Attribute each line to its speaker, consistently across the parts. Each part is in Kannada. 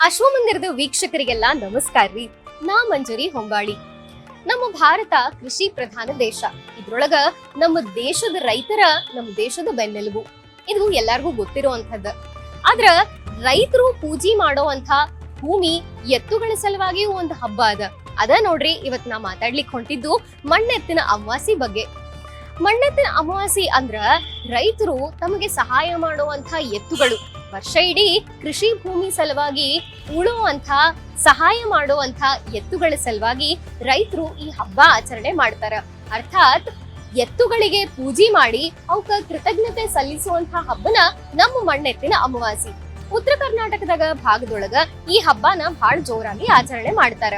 Speaker 1: ಅಶ್ವಮಂದಿರದ ವೀಕ್ಷಕರಿಗೆಲ್ಲ ನಮಸ್ಕಾರ್ರಿ. ನಾ ಮಂಜರಿ ಹೊಂಬಾಳಿ. ನಮ್ಮ ಭಾರತ ಕೃಷಿ ಪ್ರಧಾನ ದೇಶ. ಇದ್ರೊಳಗ ನಮ್ಮ ದೇಶದ ರೈತರ ನಮ್ಮ ದೇಶದ ಬೆನ್ನೆಲುಬು. ಇದು ಎಲ್ಲಾರ್ಗೂ ಗೊತ್ತಿರುವಂತದ್ದು. ಆದ್ರ ರೈತರು ಪೂಜೆ ಮಾಡೋವಂತ ಭೂಮಿ ಎತ್ತುಗಳ ಸಲುವಾಗಿಯೂ ಒಂದು ಹಬ್ಬ ಅದ ನೋಡ್ರಿ. ಇವತ್ ನಾ ಮಾತಾಡ್ಲಿಕ್ಕೆ ಹೊಂಟಿದ್ದು ಮಣ್ಣೆತ್ತಿನ ಅಮಾವಾಸಿ ಬಗ್ಗೆ. ಮಣ್ಣೆತ್ತಿನ ಅಮಾವಾಸಿ ಅಂದ್ರ ರೈತರು ತಮಗೆ ಸಹಾಯ ಮಾಡುವಂತ ಎತ್ತುಗಳು ವರ್ಷ ಇಡೀ ಕೃಷಿ ಭೂಮಿ ಸಲುವಾಗಿ ಉಳುವಂತ ಸಹಾಯ ಮಾಡುವಂತ ಎತ್ತುಗಳ ಸಲುವಾಗಿ ರೈತರು ಈ ಹಬ್ಬ ಆಚರಣೆ ಮಾಡ್ತಾರ. ಅರ್ಥಾತ್ ಎತ್ತುಗಳಿಗೆ ಪೂಜೆ ಮಾಡಿ ಅವಕ್ಕ ಕೃತಜ್ಞತೆ ಸಲ್ಲಿಸುವಂತ ಹಬ್ಬನ ನಮ್ಮ ಮಣ್ಣೆತ್ತಿನ ಅಮಾವಾಸಿ. ಉತ್ತರ ಕರ್ನಾಟಕದಾಗ ಭಾಗದೊಳಗ ಈ ಹಬ್ಬನ ಬಹಳ ಜೋರಾಗಿ ಆಚರಣೆ ಮಾಡ್ತಾರ.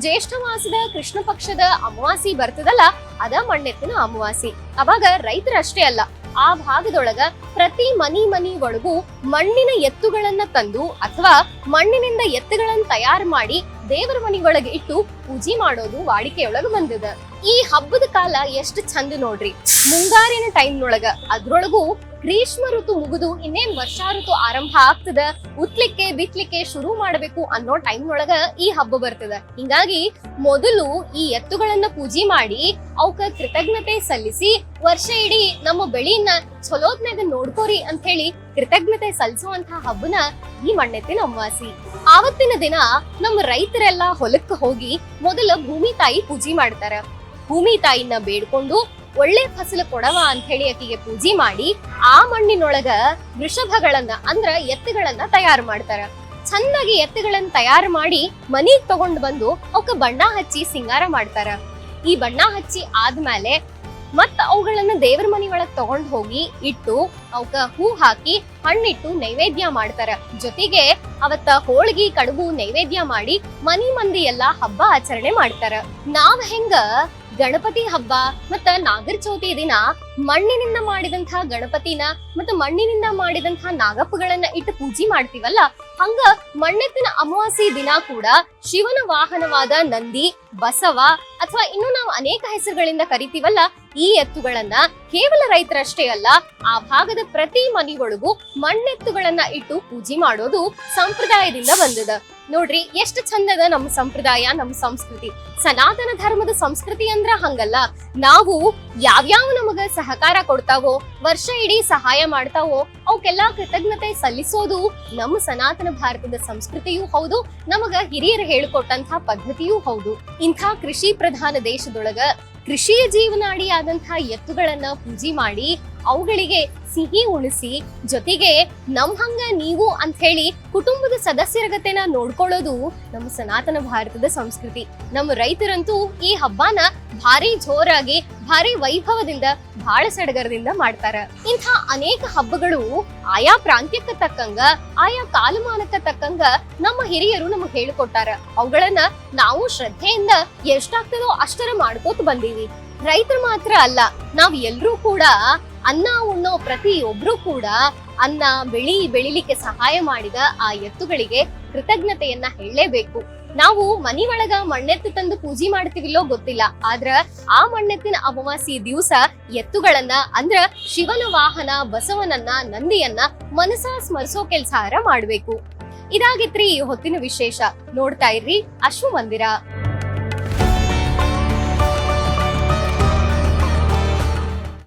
Speaker 1: ಜ್ಯೇಷ್ಠ ಮಾಸದ ಕೃಷ್ಣ ಪಕ್ಷದ ಅಮಾವಾಸಿ ಬರ್ತದಲ್ಲ, ಅದ ಮಣ್ಣೆತ್ತಿನ ಅಮಾವಾಸಿ. ಅವಾಗ ರೈತರಷ್ಟೇ ಅಲ್ಲ, ಆ ಭಾಗದೊಳಗ ಪ್ರತಿ ಮನಿ ಒಳಗೂ ಮಣ್ಣಿನ ಎತ್ತುಗಳನ್ನ ತಂದು ಅಥವಾ ಮಣ್ಣಿನಿಂದ ಎತ್ತುಗಳನ್ನ ತಯಾರು ಮಾಡಿ ದೇವರ ಮನಿಗೊಳಗೆ ಇಟ್ಟು ಪೂಜೆ ಮಾಡೋದು ವಾಡಿಕೆಯೊಳಗ ಬಂದಿದೆ. ಈ ಹಬ್ಬದ ಕಾಲ ಎಷ್ಟು ಚಂದ ನೋಡ್ರಿ. ಮುಂಗಾರಿನ ಟೈಮ್ನೊಳಗ ಅದ್ರೊಳಗೂ ಗ್ರೀಷ್ಮ ಋತು ಮುಗಿದು ಇನ್ನೇನ್ ವರ್ಷಾ ಋತು ಆರಂಭ ಆಗ್ತದ, ಉತ್ಲಿಕ್ಕೆ ಬಿತ್ಲಿಕ್ಕೆ ಶುರು ಮಾಡ್ಬೇಕು ಅನ್ನೋ ಟೈಮ್ನೊಳಗ ಈ ಹಬ್ಬ ಬರ್ತದ. ಹಿಂಗಾಗಿ ಮೊದಲು ಈ ಎತ್ತುಗಳನ್ನ ಪೂಜೆ ಮಾಡಿ ಅವಕ್ಕ ಕೃತಜ್ಞತೆ ಸಲ್ಲಿಸಿ ವರ್ಷ ಇಡೀ ನಮ್ಮ ಬೆಳೆಯನ್ನ ಚಲೋತ್ನಾಗ ನೋಡ್ಕೋರಿ ಅಂತ ಹೇಳಿ ಕೃತಜ್ಞತೆ ಸಲ್ಲಿಸುವಂತ ಹಬ್ಬನ ಈ ಮಣ್ಣೆತ್ತಿನ ಅಮಾವಾಸಿ. ಆವತ್ತಿನ ದಿನ ನಮ್ಮ ರೈತರೆಲ್ಲ ಹೊಲಕ್ಕೆ ಹೋಗಿ ಮೊದಲ ಭೂಮಿ ತಾಯಿ ಪೂಜೆ ಮಾಡ್ತಾರ. ಭೂಮಿ ತಾಯಿನ ಬೇಡ್ಕೊಂಡು ಒಳ್ಳೆ ಫಸಲು ಕೊಡವ ಅಂತ ಹೇಳಿ ಆಕಿಗೆ ಪೂಜೆ ಮಾಡಿ ಆ ಮಣ್ಣಿನೊಳಗ ವೃಷಭಗಳನ್ನ ಅಂದ್ರ ಎತ್ತುಗಳನ್ನ ತಯಾರು ಮಾಡ್ತಾರ. ಚೆನ್ನಾಗಿ ಎತ್ತುಗಳನ್ನ ತಯಾರು ಮಾಡಿ ಮನಿಗ್ ತಗೊಂಡ್ ಬಂದು ಅವಕ್ಕ ಬಣ್ಣ ಹಚ್ಚಿ ಸಿಂಗಾರ ಮಾಡ್ತಾರ. ಈ ಬಣ್ಣ ಹಚ್ಚಿ ಆದ್ಮೇಲೆ ಮತ್ತ ಅವುಗಳನ್ನ ದೇವರ ಮನಿ ಒಳಗ್ ತಗೊಂಡ್ ಹೋಗಿ ಇಟ್ಟು ಅವಕ್ಕ ಹೂ ಹಾಕಿ ಹಣ್ಣಿಟ್ಟು ನೈವೇದ್ಯ ಮಾಡ್ತಾರ. ಜೊತೆಗೆ ಅವತ್ತ ಹೋಳ್ಗಿ ಕಡುಬು ನೈವೇದ್ಯ ಮಾಡಿ ಮನಿ ಮಂದಿ ಎಲ್ಲಾ ಹಬ್ಬ ಆಚರಣೆ ಮಾಡ್ತಾರ. ನಾವ್ ಹೆಂಗ ಗಣಪತಿ ಹಬ್ಬ ಮತ್ತ ನಾಗರ ಚೌತಿ ದಿನ ಮಣ್ಣಿನಿಂದ ಮಾಡಿದಂತ ಗಣಪತಿನ ಮತ್ತ ಮಣ್ಣಿನಿಂದ ಮಾಡಿದಂತ ನಾಗಪ್ಪಗಳನ್ನ ಇಟ್ಟು ಪೂಜೆ ಮಾಡ್ತೀವಲ್ಲ, ಹಂಗ ಮಣ್ಣೆತ್ತಿನ ಅಮಾವಾಸಿ ದಿನ ಕೂಡ ಶಿವನ ವಾಹನವಾದ ನಂದಿ, ಬಸವ ಅಥವಾ ಇನ್ನು ನಾವು ಅನೇಕ ಹೆಸರುಗಳಿಂದ ಕರಿತೀವಲ್ಲ, ಈ ಎತ್ತುಗಳನ್ನ ಕೇವಲ ರೈತರಷ್ಟೇ ಅಲ್ಲ, ಆ ಭಾಗದ ಪ್ರತಿ ಮನೆಗಳಿಗೂ ಮಣ್ಣೆತ್ತುಗಳನ್ನ ಇಟ್ಟು ಪೂಜೆ ಮಾಡೋದು ಸಂಪ್ರದಾಯದಿಂದ ಬಂದದ. ನೋಡ್ರಿ ಎಷ್ಟು ಚಂದದ ನಮ್ಮ ಸಂಪ್ರದಾಯ, ನಮ್ಮ ಸಂಸ್ಕೃತಿ. ಸನಾತನ ಧರ್ಮದ ಸಂಸ್ಕೃತಿ ಅಂದ್ರ ಹಂಗಲ್ಲ. ನಾವು ಯಾವ್ಯಾವ ನಮಗ ಸಹಕಾರ ಕೊಡ್ತಾವೋ, ವರ್ಷ ಇಡೀ ಸಹಾಯ ಮಾಡ್ತಾವೋ ಅವಕ್ಕೆಲ್ಲಾ ಕೃತಜ್ಞತೆ ಸಲ್ಲಿಸೋದು ನಮ್ಮ ಸನಾತನ ಭಾರತದ ಸಂಸ್ಕೃತಿಯೂ ಹೌದು, ನಮಗ ಹಿರಿಯರು ಹೇಳಿಕೊಟ್ಟಂತ ಪದ್ಧತಿಯೂ ಹೌದು. ಇಂಥ ಕೃಷಿ ಪ್ರಧಾನ ದೇಶದೊಳಗ ಕೃಷಿಯ ಜೀವನಾಡಿ ಆದಂತಹ ಎತ್ತುಗಳನ್ನ ಪೂಜೆ ಮಾಡಿ ಅವುಗಳಿಗೆ ಸಿಹಿ ಉಣಿಸಿ, ಜೊತೆಗೆ ನಮ್ ಹಂಗ ನೀವು ಅಂತ ಹೇಳಿ ಕುಟುಂಬದ ಸದಸ್ಯರ ಗತೆನ ನೋಡ್ಕೊಳ್ಳೋದು ನಮ್ಮ ಸನಾತನ ಭಾರತದ ಸಂಸ್ಕೃತಿ. ನಮ್ಮ ರೈತರಂತೂ ಈ ಹಬ್ಬನ ಭಾರಿ ಜೋರಾಗಿ, ಭಾರಿ ವೈಭವದಿಂದ, ಬಹಳ ಸಡಗರದಿಂದ ಮಾಡ್ತಾರ. ಇಂಥ ಅನೇಕ ಹಬ್ಬಗಳು ಆಯಾ ಪ್ರಾಂತ್ಯಕ್ಕೆ ತಕ್ಕಂಗ, ಆಯಾ ಕಾಲಮಾನಕ್ಕೆ ತಕ್ಕಂಗ ನಮ್ಮ ಹಿರಿಯರು ನಮಗ್ ಹೇಳಿಕೊಟ್ಟಾರ. ಅವುಗಳನ್ನ ನಾವು ಶ್ರದ್ಧೆಯಿಂದ ಎಷ್ಟಾಗ್ತದೋ ಅಷ್ಟರ ಮಾಡ್ಕೋತ ಬಂದೀವಿ. ರೈತರು ಮಾತ್ರ ಅಲ್ಲ, ನಾವ್ ಎಲ್ರೂ ಕೂಡ ಅನ್ನ ಉಣ್ಣೋ ಪ್ರತಿಯೊಬ್ರು ಕೂಡ ಅನ್ನ ಬೆಳಿಲಿಕ್ಕೆ ಸಹಾಯ ಮಾಡಿದ ಆ ಎತ್ತುಗಳಿಗೆ ಕೃತಜ್ಞತೆಯನ್ನ ಹೇಳಲೇಬೇಕು. ನಾವು ಮನಿ ಒಳಗ ಮಣ್ಣೆತ್ತು ತಂದು ಪೂಜೆ ಮಾಡ್ತೀವಿಲ್ಲೋ ಗೊತ್ತಿಲ್ಲ, ಆದ್ರ ಆ ಮಣ್ಣೆತ್ತಿನ ಅಮಾವಾಸಿ ದಿವಸ ಎತ್ತುಗಳನ್ನ ಅಂದ್ರ ಶಿವನ ವಾಹನ ಬಸವನನ್ನ, ನಂದಿಯನ್ನ ಮನಸ ಸ್ಮರಿಸೋ ಕೆಲ್ಸಾರ ಮಾಡ್ಬೇಕು. ಇದಾಗಿತ್ರಿ ಈ ಹೊತ್ತಿನ ವಿಶೇಷ. ನೋಡ್ತಾ ಇರ್ರಿ ಅಶ್ವಮಂದಿರ.